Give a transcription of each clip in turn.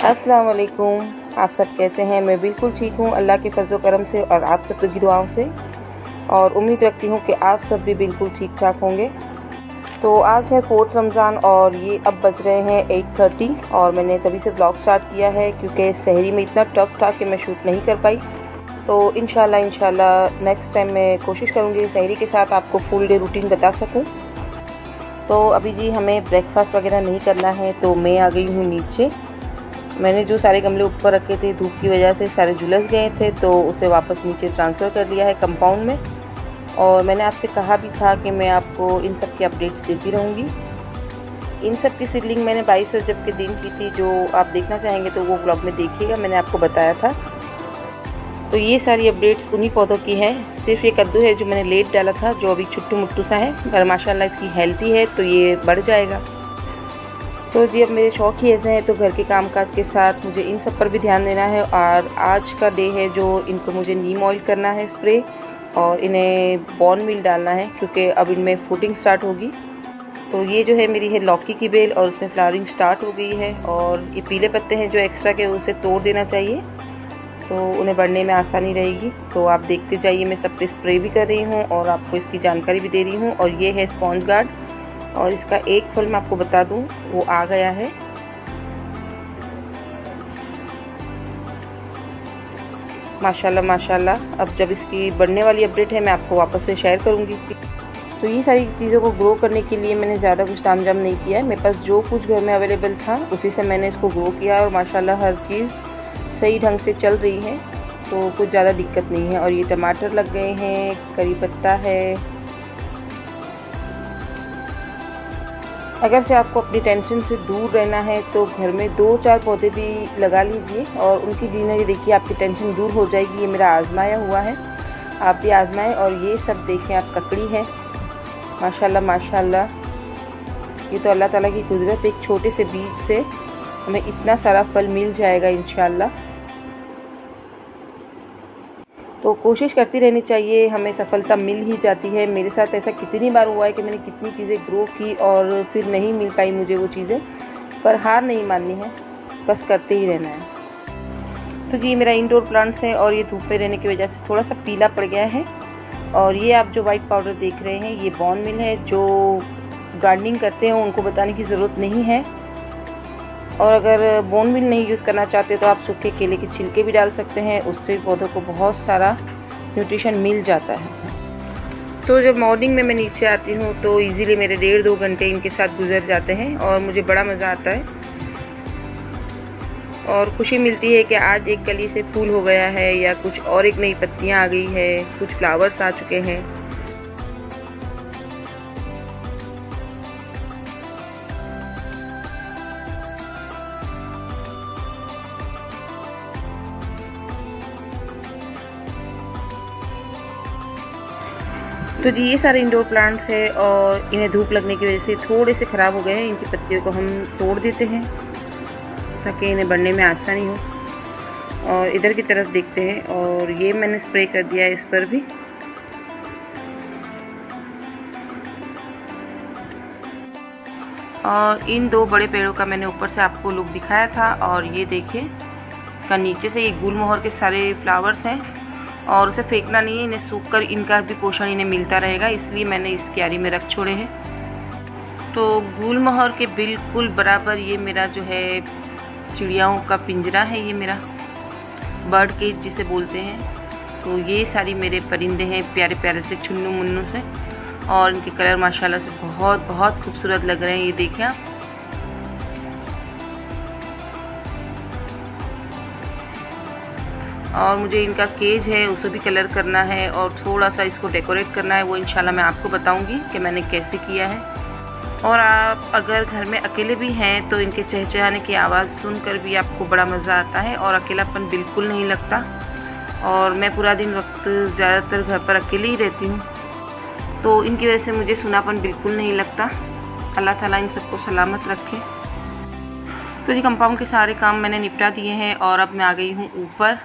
अस्सलाम वालेकुम। आप सब कैसे हैं? मैं बिल्कुल ठीक हूँ अल्लाह के फजल करम से और आप सब की दुआओं से, और उम्मीद रखती हूँ कि आप सब भी बिल्कुल ठीक ठाक होंगे। तो आज है 4 रमज़ान और ये अब बज रहे हैं 8:30 और मैंने तभी से ब्लॉग स्टार्ट किया है क्योंकि शहरी में इतना टफ था कि मैं शूट नहीं कर पाई। तो इंशाल्लाह नेक्स्ट टाइम मैं कोशिश करूँगी शहरी के साथ आपको फुल डे रूटीन बता सकूँ। तो अभी जी हमें ब्रेकफास्ट वगैरह नहीं करना है, तो मैं आ गई हूँ नीचे। मैंने जो सारे गमले ऊपर रखे थे धूप की वजह से सारे झुलस गए थे, तो उसे वापस नीचे ट्रांसफ़र कर लिया है कंपाउंड में। और मैंने आपसे कहा भी था कि मैं आपको इन सब की अपडेट्स देती रहूँगी। इन सब की सीडलिंग मैंने 22 रजब के दिन की थी, जो आप देखना चाहेंगे तो वो ब्लॉग में देखिएगा, मैंने आपको बताया था। तो ये सारी अपडेट्स उन्हीं पौधों की है। सिर्फ ये कद्दू है जो मैंने लेट डाला था, जो अभी छुट्टू मुट्टू सा है, पर माशाल्लाह इसकी हेल्थी है तो ये बढ़ जाएगा। तो जी अब मेरे शौक ही ऐसे हैं, तो घर के कामकाज के साथ मुझे इन सब पर भी ध्यान देना है। और आज का डे है जो इनको मुझे नीम ऑयल करना है स्प्रे, और इन्हें बॉर्न मील डालना है क्योंकि अब इनमें फ्रूटिंग स्टार्ट होगी। तो ये जो है मेरी है लौकी की बेल और उसमें फ्लावरिंग स्टार्ट हो गई है। और ये पीले पत्ते हैं जो एक्स्ट्रा के, उसे तोड़ देना चाहिए तो उन्हें बढ़ने में आसानी रहेगी। तो आप देखते जाइए, मैं सब पे स्प्रे भी कर रही हूँ और आपको इसकी जानकारी भी दे रही हूँ। और ये है स्पॉन्ज गार्ड, और इसका एक फल मैं आपको बता दूं वो आ गया है। माशाल्लाह माशाल्लाह। अब जब इसकी बढ़ने वाली अपडेट है मैं आपको वापस से शेयर करूंगी। तो ये सारी चीज़ों को ग्रो करने के लिए मैंने ज़्यादा कुछ तामझाम नहीं किया है, मेरे पास जो कुछ घर में अवेलेबल था उसी से मैंने इसको ग्रो किया, और माशाल्लाह हर चीज़ सही ढंग से चल रही है, तो कुछ ज़्यादा दिक्कत नहीं है। और ये टमाटर लग गए हैं, करी पत्ता है। अगर से आपको अपनी टेंशन से दूर रहना है तो घर में 2-4 पौधे भी लगा लीजिए और उनकी ग्रीनरी देखिए, आपकी टेंशन दूर हो जाएगी। ये मेरा आजमाया हुआ है, आप भी आजमाएं। और ये सब देखें आप, ककड़ी है, माशाल्लाह माशाल्लाह। ये तो अल्लाह ताला की कुदरत, एक छोटे से बीज से हमें इतना सारा फल मिल जाएगा इंशाल्लाह। तो कोशिश करती रहनी चाहिए, हमें सफलता मिल ही जाती है। मेरे साथ ऐसा कितनी बार हुआ है कि मैंने कितनी चीज़ें ग्रो की और फिर नहीं मिल पाई मुझे वो चीज़ें, पर हार नहीं माननी है, बस करते ही रहना है। तो जी मेरा इंडोर प्लांट्स है और ये धूप में रहने की वजह से थोड़ा सा पीला पड़ गया है। और ये आप जो वाइट पाउडर देख रहे हैं ये बॉर्न मील है। जो गार्डनिंग करते हैं उनको बताने की ज़रूरत नहीं है। और अगर बोन मील नहीं यूज़ करना चाहते तो आप सूखे केले के छिलके भी डाल सकते हैं, उससे पौधों को बहुत सारा न्यूट्रिशन मिल जाता है। तो जब मॉर्निंग में मैं नीचे आती हूँ तो इजीली मेरे 1.5-2 घंटे इनके साथ गुजर जाते हैं और मुझे बड़ा मज़ा आता है और खुशी मिलती है कि आज एक कली से फूल हो गया है या कुछ और एक नई पत्तियाँ आ गई है, कुछ फ्लावर्स आ चुके हैं। तो जी ये सारे इंडोर प्लांट्स है और इन्हें धूप लगने की वजह से थोड़े से ख़राब हो गए हैं। इनकी पत्तियों को हम तोड़ देते हैं ताकि इन्हें बढ़ने में आसानी हो। और इधर की तरफ देखते हैं, और ये मैंने स्प्रे कर दिया है इस पर भी। और इन 2 बड़े पेड़ों का मैंने ऊपर से आपको लुक दिखाया था, और ये देखिए इसका नीचे से ये गुलमोहर के सारे फ्लावर्स हैं और उसे फेंकना नहीं है, इन्हें सूखकर इनका भी पोषण इन्हें मिलता रहेगा, इसलिए मैंने इस क्यारी में रख छोड़े हैं। तो गुलमोहर के बिल्कुल बराबर ये मेरा जो है चिड़ियाओं का पिंजरा है, ये मेरा बर्ड केज जिसे बोलते हैं। तो ये सारी मेरे परिंदे हैं, प्यारे प्यारे से चुन्नू मुन्नू से, और इनके कलर माशाल्लाह से बहुत बहुत खूबसूरत लग रहे हैं। ये देखें आप, और मुझे इनका केज है उसे भी कलर करना है और थोड़ा सा इसको डेकोरेट करना है, वो इंशाल्लाह मैं आपको बताऊंगी कि मैंने कैसे किया है। और आप अगर घर में अकेले भी हैं तो इनके चहचहाने की आवाज़ सुनकर भी आपको बड़ा मज़ा आता है और अकेलापन बिल्कुल नहीं लगता। और मैं पूरा दिन वक्त ज़्यादातर घर पर अकेले ही रहती हूँ, तो इनकी वजह से मुझे सुनापन बिल्कुल नहीं लगता। अल्लाह ताला इन सबको सलामत रखे। तो जी कंपाउंड के सारे काम मैंने निपटा दिए हैं और अब मैं आ गई हूँ ऊपर,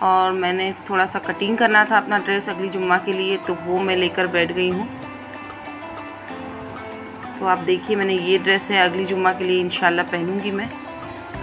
और मैंने थोड़ा सा कटिंग करना था अपना ड्रेस अगली जुम्मा के लिए, तो वो मैं लेकर बैठ गई हूँ। तो आप देखिए मैंने ये ड्रेस है अगली जुम्मा के लिए इंशाल्लाह पहनूंगी मैं।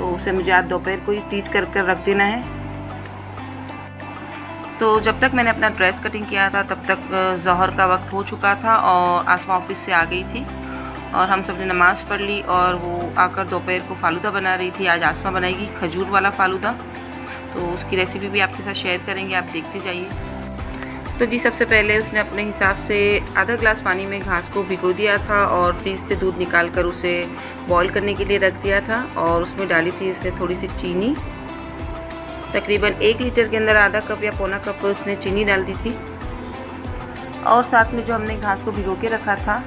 तो उसे मुझे आज दोपहर को ही स्टिच कर कर रख देना है। तो जब तक मैंने अपना ड्रेस कटिंग किया था तब तक ज़ोहर का वक्त हो चुका था और आसमा ऑफिस से आ गई थी और हम सब ने नमाज़ पढ़ ली और वो आकर दोपहर को फ़ालूदा बना रही थी। आज आसमा बनाएगी खजूर वाला फ़ालूदा, तो उसकी रेसिपी भी आपके साथ शेयर करेंगे, आप देखते जाइए। तो जी सबसे पहले उसने अपने हिसाब से आधा ग्लास पानी में घास को भिगो दिया था और फ्रिज से दूध निकाल कर उसे बॉईल करने के लिए रख दिया था और उसमें डाली थी उसने थोड़ी सी चीनी। तकरीबन 1 लीटर के अंदर आधा कप या पौना कप उसने चीनी डाल दी थी और साथ में जो हमने घास को भिगो के रखा था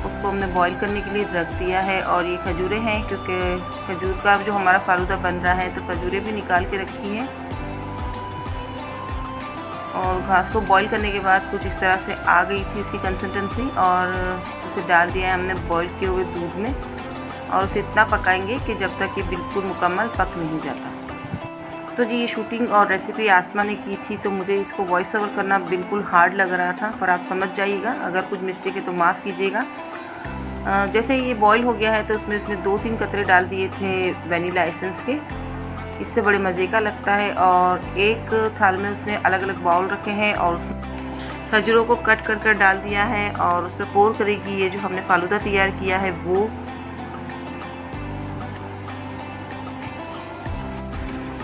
उसको हमने बॉईल करने के लिए रख दिया है। और ये खजूरें हैं क्योंकि खजूर का जो हमारा फ़ालूदा बन रहा है तो खजूरें भी निकाल के रखी हैं। और घास को बॉईल करने के बाद कुछ इस तरह से आ गई थी इसकी कंसिस्टेंसी और उसे डाल दिया है हमने बॉईल किए हुए दूध में और उसे इतना पकाएंगे कि जब तक ये बिल्कुल मुकम्मल पक नहीं जाता। तो जी ये शूटिंग और रेसिपी आसमा ने की थी तो मुझे इसको वॉइस ओवर करना बिल्कुल हार्ड लग रहा था, पर आप समझ जाइएगा, अगर कुछ मिस्टेक है तो माफ़ कीजिएगा। जैसे ये बॉईल हो गया है तो उसमें 2-3 कतरे डाल दिए थे वनीला एसेंस के, इससे बड़े मज़े का लगता है। और एक थाल में उसने अलग अलग बाउल रखे हैं और खजूरों को कट कर कर डाल दिया है और उस पर पोर करेगी ये जो हमने फ़ालूदा तैयार किया है वो।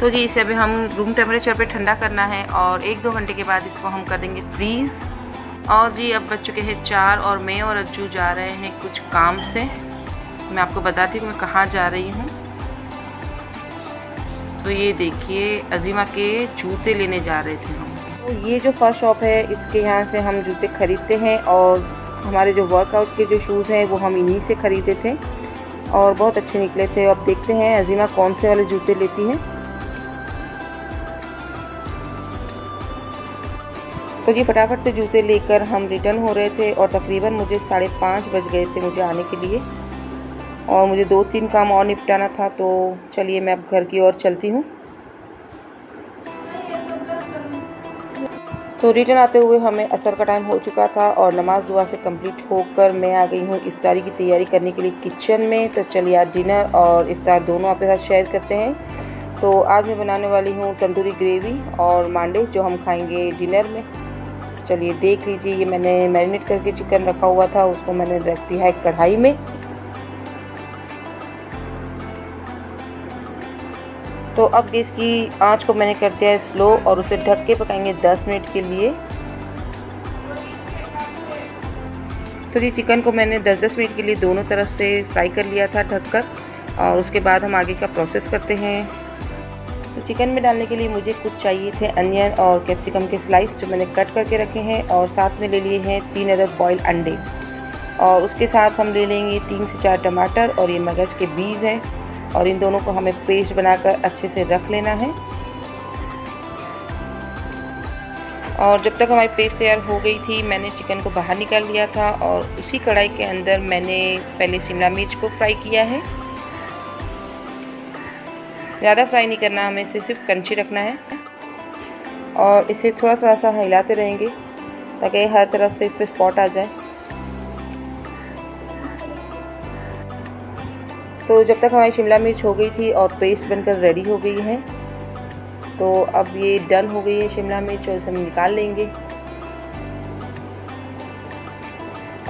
तो जी इसे अभी हम रूम टेम्परेचर पे ठंडा करना है और 1-2 घंटे के बाद इसको हम कर देंगे फ्रीज़। और जी अब बज चुके हैं 4 और मैं और अज्जू जा रहे हैं कुछ काम से। मैं आपको बताती हूँ मैं कहाँ जा रही हूँ। तो ये देखिए अजीमा के जूते लेने जा रहे थे हम। तो ये जो फर्स्ट शॉप है इसके यहाँ से हम जूते खरीदते हैं और हमारे जो वर्कआउट के जो शूज़ हैं वो हम इन्हीं से ख़रीदे थे और बहुत अच्छे निकले थे। अब देखते हैं अजीमा कौन से वाले जूते लेती हैं। तो जी फटाफट से जूते लेकर हम रिटर्न हो रहे थे और तकरीबन मुझे 5:30 बज गए थे मुझे आने के लिए और मुझे 2-3 काम और निपटाना था। तो चलिए मैं अब घर की ओर चलती हूँ। तो रिटर्न आते हुए हमें असर का टाइम हो चुका था और नमाज दुआ से कंप्लीट होकर मैं आ गई हूँ इफ्तारी की तैयारी करने के लिए किचन में। तो चलिए आज डिनर और इफ्तार दोनों आपके साथ शेयर करते हैं। तो आज मैं बनाने वाली हूँ तंदूरी ग्रेवी और मांडे जो हम खाएंगे डिनर में। चलिए देख लीजिए, ये मैंने मैरिनेट करके चिकन रखा हुआ था उसको मैंने रख दिया है कढ़ाई में। तो अब गैस की आंच को मैंने कर दिया है स्लो और उसे ढक के पकाएंगे 10 मिनट के लिए। तो ये चिकन को मैंने 10-10 मिनट के लिए दोनों तरफ से फ्राई कर लिया था ढककर और उसके बाद हम आगे का प्रोसेस करते हैं। तो चिकन में डालने के लिए मुझे कुछ चाहिए थे अनियन और कैप्सिकम के स्लाइस जो मैंने कट करके रखे हैं और साथ में ले लिए हैं 3 अदद बॉयल अंडे और उसके साथ हम ले लेंगे 3 से 4 टमाटर और ये मगज के बीज हैं और इन दोनों को हमें पेस्ट बनाकर अच्छे से रख लेना है। और जब तक हमारी पेस्ट तैयार हो गई थी मैंने चिकन को बाहर निकाल लिया था और उसी कढ़ाई के अंदर मैंने पहले शिमला मिर्च को फ्राई किया है। ज़्यादा फ्राई नहीं करना, हमें इसे सिर्फ क्रंची रखना है और इसे थोड़ा थोड़ा सा हिलाते रहेंगे ताकि हर तरफ से इस पर स्पॉट आ जाए। तो जब तक हमारी शिमला मिर्च हो गई थी और पेस्ट बनकर रेडी हो गई है तो अब ये डन हो गई है शिमला मिर्च और इसे हम निकाल लेंगे।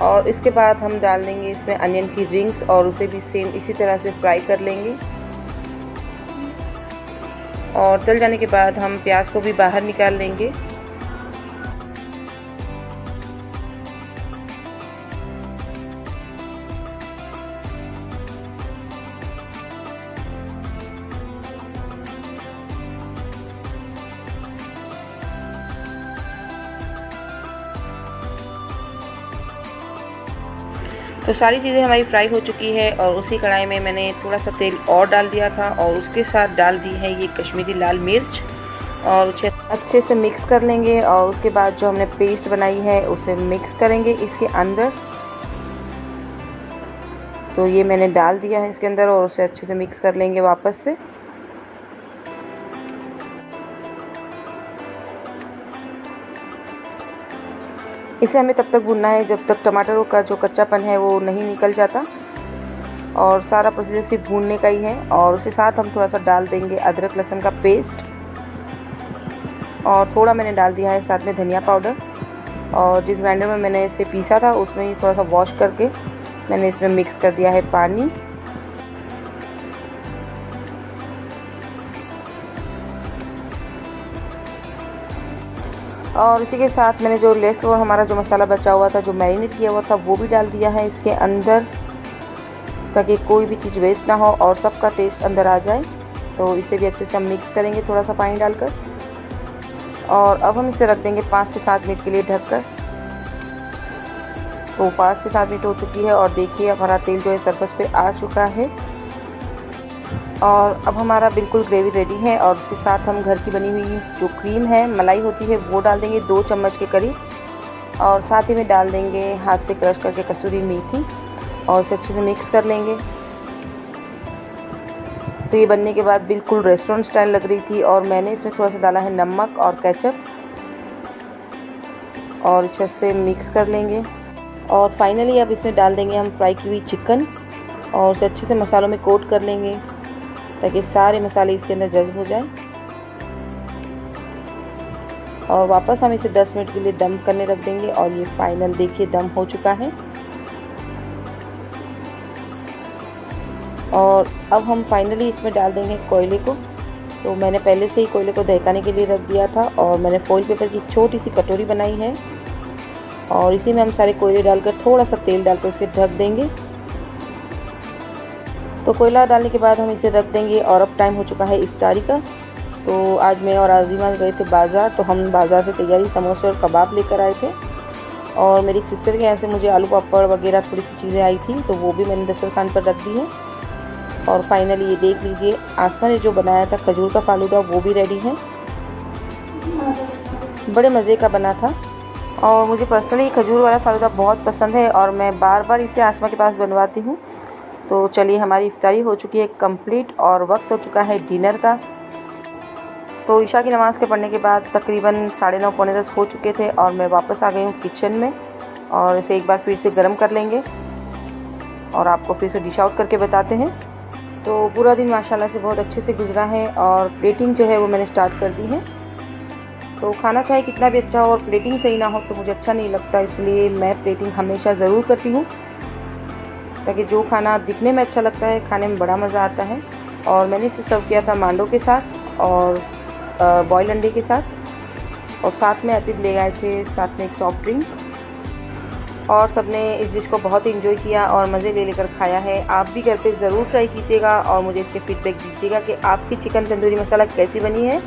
और इसके बाद हम डाल देंगे इसमें अनियन की रिंग्स और उसे भी सेम इसी तरह से फ्राई कर लेंगे। और तल जाने के बाद हम प्याज को भी बाहर निकाल लेंगे। तो सारी चीज़ें हमारी फ्राई हो चुकी है और उसी कढ़ाई में मैंने थोड़ा सा तेल और डाल दिया था और उसके साथ डाल दी है ये कश्मीरी लाल मिर्च और उसे अच्छे से मिक्स कर लेंगे। और उसके बाद जो हमने पेस्ट बनाई है उसे मिक्स करेंगे इसके अंदर। तो ये मैंने डाल दिया है इसके अंदर और उसे अच्छे से मिक्स कर लेंगे वापस से। इसे हमें तब तक भूनना है जब तक टमाटरों का जो कच्चापन है वो नहीं निकल जाता। और सारा प्रोसीजर सिर्फ भूनने का ही है। और उसके साथ हम थोड़ा सा डाल देंगे अदरक लहसुन का पेस्ट, और थोड़ा मैंने डाल दिया है साथ में धनिया पाउडर। और जिस ग्राइंडर में मैंने इसे पीसा था उसमें ही थोड़ा सा वॉश करके मैंने इसमें मिक्स कर दिया है पानी। और इसी के साथ मैंने जो लेफ्ट ओवर हमारा जो मसाला बचा हुआ था, जो मैरिनेट किया हुआ था, वो भी डाल दिया है इसके अंदर, ताकि कोई भी चीज़ वेस्ट ना हो और सबका टेस्ट अंदर आ जाए। तो इसे भी अच्छे से हम मिक्स करेंगे थोड़ा सा पानी डालकर। और अब हम इसे रख देंगे 5 से 7 मिनट के लिए ढककर। तो 5 से 7 मिनट हो चुकी है और देखिए हमारा तेल जो है सरफेस पे आ चुका है। और अब हमारा बिल्कुल ग्रेवी रेडी है। और उसके साथ हम घर की बनी हुई जो क्रीम है, मलाई होती है, वो डाल देंगे 2 चम्मच के करीब। और साथ ही में डाल देंगे हाथ से क्रश करके कसूरी मेथी और इसे अच्छे से मिक्स कर लेंगे। तो ये बनने के बाद बिल्कुल रेस्टोरेंट स्टाइल लग रही थी। और मैंने इसमें थोड़ा सा डाला है नमक और केचप और अच्छे से मिक्स कर लेंगे। और फाइनली अब इसमें डाल देंगे हम फ्राई की हुई चिकन और उसे अच्छे से मसालों में कोट कर लेंगे, ताकि सारे मसाले इसके अंदर जज्ब हो जाए। और वापस हम इसे 10 मिनट के लिए दम करने रख देंगे। और ये फाइनल देखिए दम हो चुका है। और अब हम फाइनली इसमें डाल देंगे कोयले को। तो मैंने पहले से ही कोयले को दहकाने के लिए रख दिया था और मैंने फॉइल पेपर की छोटी सी कटोरी बनाई है और इसी में हम सारे कोयले डालकर थोड़ा सा तेल डालकर इसे ढक देंगे। तो कोयला डालने के बाद हम इसे रख देंगे। और अब टाइम हो चुका है इफ्तारी का। तो आज मैं और आज़िमा गए थे बाज़ार, तो हम बाज़ार से तैयारी समोसे और कबाब लेकर आए थे। और मेरी सिस्टर के यहाँ से मुझे आलू पापड़ वगैरह थोड़ी सी चीज़ें आई थी, तो वो भी मैंने दस्तरखान पर रख दी है। और फाइनली ये देख लीजिए आसमा ने जो बनाया था खजूर का फालूदा, वो भी रेडी है। बड़े मज़े का बना था और मुझे पर्सनली खजूर वाला फालूदा बहुत पसंद है और मैं बार बार इसे आसमा के पास बनवाती हूँ। तो चलिए हमारी इफ्तारी हो चुकी है कंप्लीट और वक्त हो चुका है डिनर का। तो ईशा की नमाज़ के पढ़ने के बाद तकरीबन 9:30 पौने 10 हो चुके थे और मैं वापस आ गई हूँ किचन में। और इसे एक बार फिर से गर्म कर लेंगे और आपको फिर से डिश आउट करके बताते हैं। तो पूरा दिन माशाल्लाह से बहुत अच्छे से गुजरा है और प्लेटिंग जो है वो मैंने स्टार्ट कर दी है। तो खाना चाहे कितना भी अच्छा हो और प्लेटिंग सही ना हो तो मुझे अच्छा नहीं लगता, इसलिए मैं प्लेटिंग हमेशा ज़रूर करती हूँ, ताकि जो खाना दिखने में अच्छा लगता है खाने में बड़ा मज़ा आता है। और मैंने इसे सर्व किया था मांडो के साथ और बॉयल अंडे के साथ। और साथ में अतीब ले आए थे साथ में एक सॉफ्ट ड्रिंक। और सबने इस डिश को बहुत ही इंजॉय किया और मज़े ले लेकर खाया है। आप भी घर पे ज़रूर ट्राई कीजिएगा और मुझे इसके फीडबैक दीजिएगा कि आपकी चिकन तंदूरी मसाला कैसी बनी है।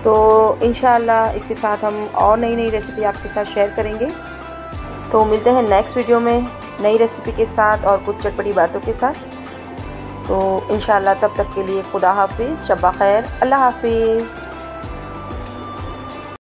तो इंशाअल्लाह इसके साथ हम और नई रेसिपी आपके साथ शेयर करेंगे। तो मिलते हैं नेक्स्ट वीडियो में नई रेसिपी के साथ और कुछ चटपटी बातों के साथ। तो इंशाअल्लाह तब तक के लिए खुदा हाफिज़, शब्बा खैर, अल्लाह हाफिज़।